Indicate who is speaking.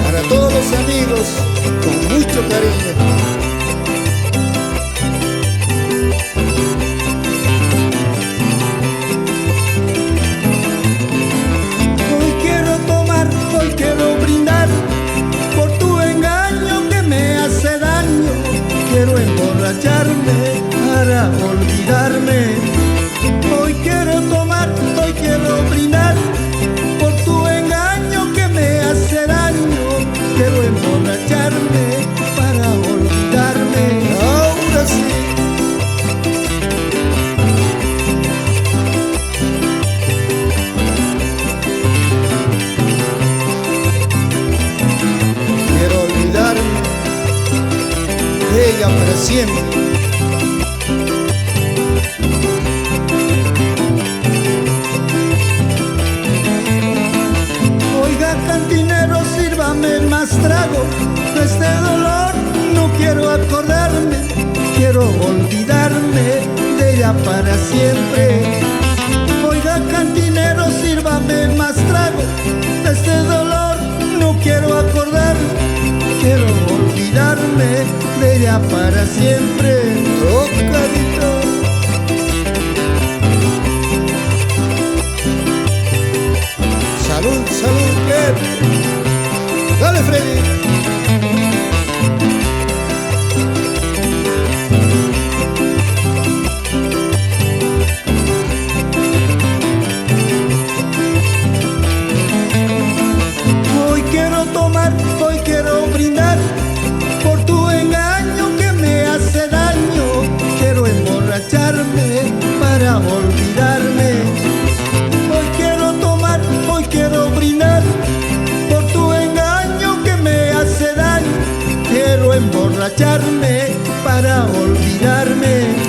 Speaker 1: Para todos los amigos, con mucho cariño.
Speaker 2: Hoy quiero tomar, hoy quiero brindar por tu engaño que me hace daño. Quiero emborracharme para olvidarme. Hoy quiero tomar, hoy quiero brindar por tu engaño que me hace daño. Quiero emborracharme para olvidarme.
Speaker 1: Ahora sí. Quiero olvidarme de ella para siempre.
Speaker 2: Oiga, cantinero, sírvame más trago. De este dolor no quiero acordarme. Quiero olvidarme de ella para siempre. Oiga, cantinero, sírvame más trago. De este dolor no quiero acordarme. Quiero olvidarme de ella para siempre.
Speaker 1: Tocadito. Salud, salud, que dale, Freddy.
Speaker 2: Hoy quiero tomar, hoy quiero brindar por tu engaño que me hace daño. Quiero emborracharme para olvidarme. Hoy quiero tomar, hoy quiero brindar por tu engaño que me hace daño. Quiero emborracharme para olvidarme.